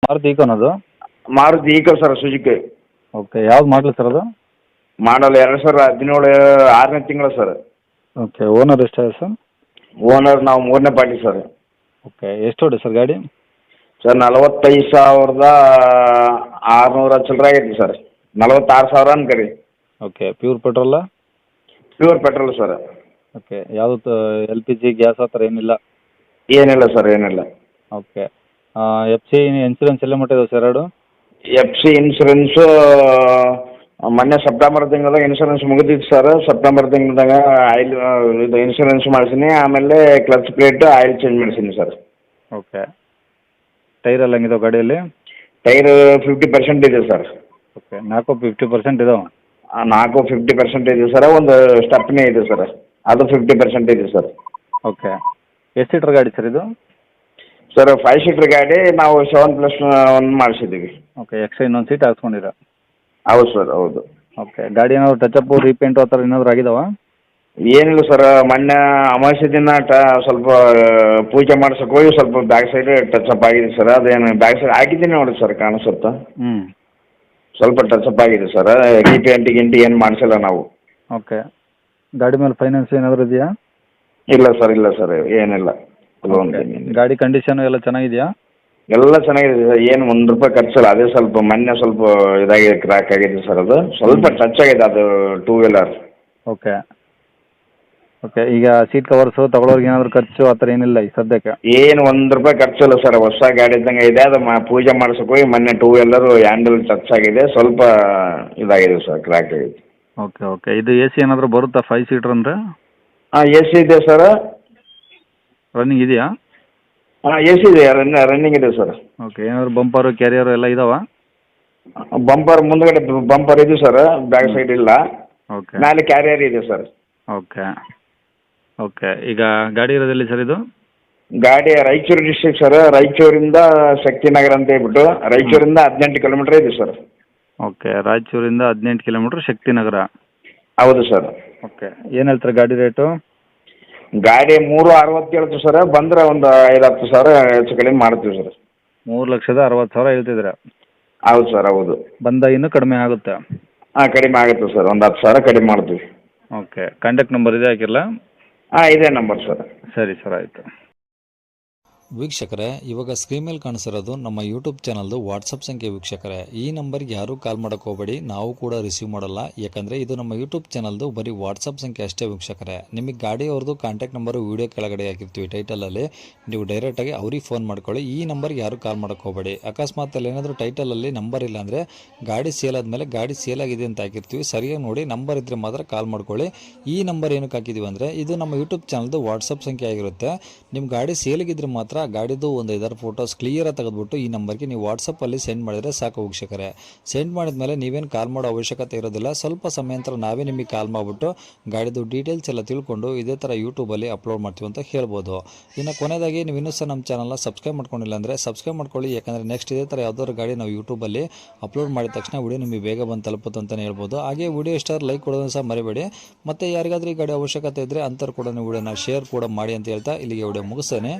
ಮಾರುತಿ ಈಕೋನ ಅದು? Maruti Eeco sir Suzuki. Okay, ಯಾವ್ದು ಮಾಡಲಿ ಸರ್ ಅದು? ಮಾಡಲ್ 2017 6ನೇ ತಿಂಗಳು ಸರ್. ಓಕೆ, ಓನರ್ ಎಷ್ಟಾಗಿದೆ ಸರ್? ಓನರ್ ನಾವು 3ನೇ ಪಾರ್ಟಿ ಸರ್. ಓಕೆ, ಎಷ್ಟು ಹೊಡೆ ಸರ್ ಗಾಡಿ? ಸರ್ 45,600 ಚಿಲ್ಲರೆ ಆಗೈತಿ ಸರ್. 46,000 ಅನ್ಕರಿ. ಓಕೆ, ಪ್ಯೂರ್ ಪೆಟ್ರೋಲಾ? Pure petrol sir. ಓಕೆ, ಯಾವುದು ಎಲ್ ಪಿ ಜಿ ಗ್ಯಾಸ್ ಆ ಥರ ಏನಿಲ್ಲ? ಏನಿಲ್ಲ ಸರ್, ಏನಿಲ್ಲ. ಓಕೆ, ಎಫ್ ಸಿ ಇನ್ಸೂರೆನ್ಸ್ ಎಲ್ಲ ಮಟ್ಟಿದೆ ಸರ್ ಎರಡು? ಎಫ್ ಸಿ ಇನ್ಸೂರೆನ್ಸು ಮೊನ್ನೆ ಸೆಪ್ಟೆಂಬರ್ ತಿಂಗಳದಾಗ ಇನ್ಸೂರೆನ್ಸ್ ಮುಗಿದಿತ್ತು ಸರ್. ಸೆಪ್ಟೆಂಬರ್ ತಿಂಗಳದಾಗ ಆಯಿಲ್ ಇದು ಇನ್ಸೂರೆನ್ಸ್ ಮಾಡಿಸೀನಿ. ಆಮೇಲೆ ಕ್ಲಚ್ ಪ್ಲೇಟ್ ಆಯಿಲ್ ಚೇಂಜ್ ಮಾಡಿಸೀನಿ ಸರ್. ಓಕೆ, ಟೈರ್ ಎಲ್ಲ ಹೆಂಗಿದಾವೆ ಗಾಡಿಯಲ್ಲಿ? ಟೈರ್ 50% ಇದೆ ಸರ್. ಓಕೆ, 50% ಇದಾವೆ? 50% ಇದೆ ಸರ್. ಒಂದು ಸ್ಟೆಪ್ನೇ ಇದೆ ಸರ್, ಅದು 50% ಇದೆ ಸರ್. ಓಕೆ, ಎಷ್ಟು ಸೀಟ್ರ್ ಗಾಡಿ ಸರ್ ಇದು? ಸರ್ 5 ಸೀಟ್ರ್ ಗಾಡಿ, ನಾವು 7+1 ಮಾಡಿಸಿದ್ದೀವಿ. ಓಕೆ, ಎಕ್ಸ್ಟ್ರಾ ಇನ್ನೊಂದು ಸೀಟ್ ಹಾಕ್ಸ್ಕೊಂಡಿರ? ಹೌದು ಸರ್, ಹೌದು. ಓಕೆ, ಗಾಡಿ ಏನಾದ್ರು ಟಚಪ್ಪು ರೀಪೇಂಟು ಆ ಥರ ಏನಾದ್ರು ಆಗಿದಾವ? ಏನಿಲ್ಲ ಸರ್, ಮೊನ್ನೆ ಅಮಾವಾಸ್ಯೆ ದಿನ ಸ್ವಲ್ಪ ಪೂಜೆ ಮಾಡ್ಸಕ್ಕೆ ಹೋಗಿ ಸ್ವಲ್ಪ ಬ್ಯಾಕ್ ಸೈಡ್ ಟಚಪ್ ಆಗಿದೆ ಸರ್. ಅದೇನು ಬ್ಯಾಕ್ ಸೈಡ್ ಹಾಕಿದ್ದೀನಿ ನೋಡಿ ಸರ್, ಕಾಣಿಸುತ್ತಾ? ಸ್ವಲ್ಪ ಟಚಪ್ ಆಗಿದೆ ಸರ್. ರೀಪೇಂಟ್ ಗಿಂಟಿ ಏನು ಮಾಡಿಸಿಲ್ಲ ನಾವು. ಓಕೆ, ಗಾಡಿ ಮೇಲೆ ಫೈನಾನ್ಸ್ ಏನಾದರೂ ಇದೆಯಾ? ಇಲ್ಲ ಸರ್, ಇಲ್ಲ ಸರ್, ಏನಿಲ್ಲ. ಗಾಡಿ ಕಂಡೀಷನ್ ಎಲ್ಲ ಚೆನ್ನಾಗಿದೆಯಾ? ಎಲ್ಲ ಚೆನ್ನಾಗಿದೆ ಸರ್, ಏನು ₹1 ಖರ್ಚಿಲ್ಲ. ಅದೇ ಸ್ವಲ್ಪ ಮೊನ್ನೆ ಸ್ವಲ್ಪ ಇದಾಗಿದೆ, ಕ್ರ್ಯಾಕ್ ಆಗಿದೆ ಸರ್. ಅದು ಸ್ವಲ್ಪ ಟಚ್ ಆಗಿದೆ, ಅದು 2 ವೀಲರ್. ಓಕೆ ಓಕೆ, ಈಗ ಸೀಟ್ ಕವರ್ಸು ತಗೊಳ್ಳೋರ್ಗೆ ಏನಾದರೂ ಖರ್ಚು ಆ ಥರ ಏನಿಲ್ಲ ಈ ಸದ್ಯಕ್ಕೆ? ಏನು ₹1 ಖರ್ಚಿಲ್ಲ ಸರ್, ಹೊಸ ಗಾಡಿ ಇದ್ದಂಗೆ ಇದೆ. ಅದು ಪೂಜೆ ಮಾಡ್ಸಕ್ಕೆ ಹೋಗಿ ಮೊನ್ನೆ 2 ವೀಲರು ಹ್ಯಾಂಡಲ್ ಟಚ್ ಆಗಿದೆ, ಸ್ವಲ್ಪ ಇದಾಗಿದೆ ಸರ್, ಕ್ರ್ಯಾಕ್ ಆಗಿದೆ. ಓಕೆ ಓಕೆ, ಇದು ಎ ಸಿ ಏನಾದರೂ ಬರುತ್ತಾ 5 ಸೀಟ್ರ್ ಅಂದರೆ? ಹಾಂ, ಎ ಸಿ ಇದೆ ಸರ್. ರನ್ನಿಂಗ್ ಇದೆಯಾ? ಹಾಂ, ಎ ಸಿ ಇದೆ, ರನ್ನಿಂಗ್ ಇದೆ ಸರ್. ಓಕೆ, ಏನಾದರೂ ಬಂಪರು ಕ್ಯಾರಿಯರು ಎಲ್ಲ ಇದಾವ? ಬಂಪರ್ ಮುಂದ್ಗಡೆ ಬಂಪರ್ ಇದೆ ಸರ್, ಬ್ಯಾಕ್ ಸೈಡ್ ಇಲ್ಲ. ಓಕೆ, ಮೇಲೆ ಕ್ಯಾರಿಯರ್ ಇದೆ ಸರ್. ಓಕೆ ಓಕೆ, ಈಗ ಗಾಡಿ ಇರೋದೆಲ್ಲಿ ಸರ್ ಇದು? ಗಾಡಿ ರಾಯಚೂರು ಡಿಸ್ಟ್ರಿಕ್ಟ್ ಸರ್. ರಾಯಚೂರಿಂದ ಶಕ್ತಿನಗರ ಅಂತ ಹೇಳ್ಬಿಟ್ಟು, ರಾಯಚೂರಿಂದ 18 ಕಿಲೋಮೀಟರ್ ಇದೆ ಸರ್. ಓಕೆ, ರಾಯಚೂರಿಂದ 18 ಕಿಲೋಮೀಟ್ರ್ ಶಕ್ತಿನಗರ. ಹೌದು ಸರ್. ಓಕೆ, ಏನು ಹೇಳ್ತಾರೆ ಗಾಡಿ ರೇಟು? ಗಾಡಿ 360 ಹೇಳ್ತೀವಿ ಸರ್. ಬಂದರೆ ಒಂದು 5-10 ಸಾವಿರ ಹೆಚ್ಚು ಕಡಿಮೆ ಮಾಡ್ತೀವಿ ಸರ್. 3,60,000 ಹೇಳ್ತಿದ್ದೀರಾ? ಹೌದು ಸರ್, ಹೌದು. ಬಂದ ಇನ್ನೂ ಕಡಿಮೆ ಆಗುತ್ತೆ? ಹಾಂ, ಕಡಿಮೆ ಆಗುತ್ತೆ ಸರ್, ಒಂದು 10 ಸಾವಿರ ಕಡಿಮೆ ಮಾಡ್ತೀವಿ. ಓಕೆ, ಕಾಂಟ್ಯಾಕ್ಟ್ ನಂಬರ್ ಇದೆ ಹಾಕಿರಲ್ಲ? ಹಾಂ, ಇದೇ ನಂಬರ್ ಸರ್. ಸರಿ ಸರ್, ಆಯಿತು. ವೀಕ್ಷಕರೇ, ಇವಾಗ ಸ್ಕ್ರೀನ್ ಮೇಲೆ ಕಾಣಿಸಿರೋದು ನಮ್ಮ ಯೂಟ್ಯೂಬ್ ಚಾನಲ್ದು ವಾಟ್ಸಪ್ ಸಂಖ್ಯೆ. ವೀಕ್ಷಕರೇ, ಈ ನಂಬರ್ಗೆ ಯಾರೂ ಕಾಲ್ ಮಾಡೋಕ್ಕೆ ಹೋಗಬೇಡಿ, ನಾವು ಕೂಡ ರಿಸೀವ್ ಮಾಡಲ್ಲ. ಯಾಕಂದರೆ ಇದು ನಮ್ಮ ಯೂಟ್ಯೂಬ್ ಚಾನಲ್ದು ಬರೀ ವಾಟ್ಸಪ್ ಸಂಖ್ಯೆ ಅಷ್ಟೇ. ವೀಕ್ಷಕರೇ, ನಿಮಗೆ ಗಾಡಿಯವ್ರದ್ದು ಕಾಂಟ್ಯಾಕ್ಟ್ ನಂಬರು ವೀಡಿಯೋ ಕೆಳಗಡೆ ಹಾಕಿರ್ತೀವಿ ಟೈಟಲಲ್ಲಿ, ನೀವು ಡೈರೆಕ್ಟಾಗಿ ಅವ್ರಿಗೆ ಫೋನ್ ಮಾಡ್ಕೊಳ್ಳಿ. ಈ ನಂಬರ್ಗೆ ಯಾರೂ ಕಾಲ್ ಮಾಡೋಕ್ಕೆ ಹೋಗಬೇಡಿ. ಅಕಸ್ಮಾತ್ ಅಲ್ಲಿ ಏನಾದರೂ ಟೈಟಲಲ್ಲಿ ನಂಬರ್ ಇಲ್ಲ ಅಂದರೆ ಗಾಡಿ ಸೇಲ್ ಆದಮೇಲೆ ಗಾಡಿ ಸೇಲ್ ಆಗಿದೆ ಅಂತ ಹಾಕಿರ್ತೀವಿ, ಸರಿಯಾಗಿ ನೋಡಿ ನಂಬರ್ ಇದ್ದರೆ ಮಾತ್ರ ಕಾಲ್ ಮಾಡ್ಕೊಳ್ಳಿ. ಈ ನಂಬರ್ ಏನಕ್ಕೆ ಹಾಕಿದ್ದೀವಿ ಅಂದರೆ ಇದು ನಮ್ಮ ಯೂಟ್ಯೂಬ್ ಚಾನಲ್ದು ವಾಟ್ಸಪ್ ಸಂಖ್ಯೆ ಆಗಿರುತ್ತೆ. ನಿಮ್ಮ ಗಾಡಿ ಸೇಲಿಗಿದ್ರೆ ಮಾತ್ರ ಗಾಡಿದು ಒಂದು 5 ಫೋಟೋಸ್ ಕ್ಲಿಯರಾಗಿ ತೆಗೆದುಬಿಟ್ಟು ಈ ನಂಬರ್ಗೆ ನೀವು ವಾಟ್ಸಪ್ಪಲ್ಲಿ ಸೆಂಡ್ ಮಾಡಿದರೆ ಸಾಕು. ವೀಕ್ಷಕರೇ, ಸೆಂಡ್ ಮಾಡಿದ್ಮೇಲೆ ನೀವೇನು ಕಾಲ್ ಮಾಡೋ ಅವಶ್ಯಕತೆ ಇರೋದಿಲ್ಲ. ಸ್ವಲ್ಪ ಸಮಯ ನಂತರ ನಾವೇ ನಿಮಗೆ ಕಾಲ್ ಮಾಡಿಬಿಟ್ಟು ಗಾಡಿದು ಡೀಟೇಲ್ಸ್ ಎಲ್ಲ ತಿಳ್ಕೊಂಡು ಇದೇ ಥರ ಯೂಟ್ಯೂಬಲ್ಲಿ ಅಪ್ಲೋಡ್ ಮಾಡ್ತೀವಿ ಅಂತ ಹೇಳ್ಬೋದು. ಇನ್ನು ಕೊನೆಯದಾಗಿ ನೀವು ಇನ್ನೂ ಸಹ ನಮ್ಮ ಚಾನಲ್ನ ಸಬ್ಸ್ಕ್ರೈಬ್ ಮಾಡ್ಕೊಂಡಿಲ್ಲ ಅಂದರೆ ಸಬ್ಸ್ಕ್ರೈಬ್ ಮಾಡ್ಕೊಳ್ಳಿ. ಯಾಕಂದರೆ ನೆಕ್ಸ್ಟ್ ಇದೇ ಥರ ಯಾವುದಾದ್ರು ಗಾಡಿ ನಾವು ಯೂಟ್ಯೂಬಲ್ಲಿ ಅಪ್ಲೋಡ್ ಮಾಡಿದ ತಕ್ಷಣ ವಿಡಿಯೋ ನಿಮಗೆ ಬೇಗ ಬಂದು ತಲುಪುತ್ತೆ ಅಂತಲೇ ಹೇಳ್ಬೋದು. ಹಾಗೆ ವಿಡಿಯೋ ಇಷ್ಟ ಲೈಕ್ ಕೊಡೋದನ್ನು ಸಹ ಮರಿಬೇಡಿ. ಮತ್ತು ಯಾರಿಗಾದ್ರೂ ಈ ಗಾಡಿ ಅವಶ್ಯಕತೆ ಇದ್ದರೆ ಅಂಥವ್ರು ಕೂಡ ವಿಡಿಯೋನ ಶೇರ್ ಕೂಡ ಮಾಡಿ ಅಂತ ಹೇಳ್ತಾ ಇಲ್ಲಿಗೆ ವಿಡಿಯೋ ಮುಗಿಸ್ತೇನೆ.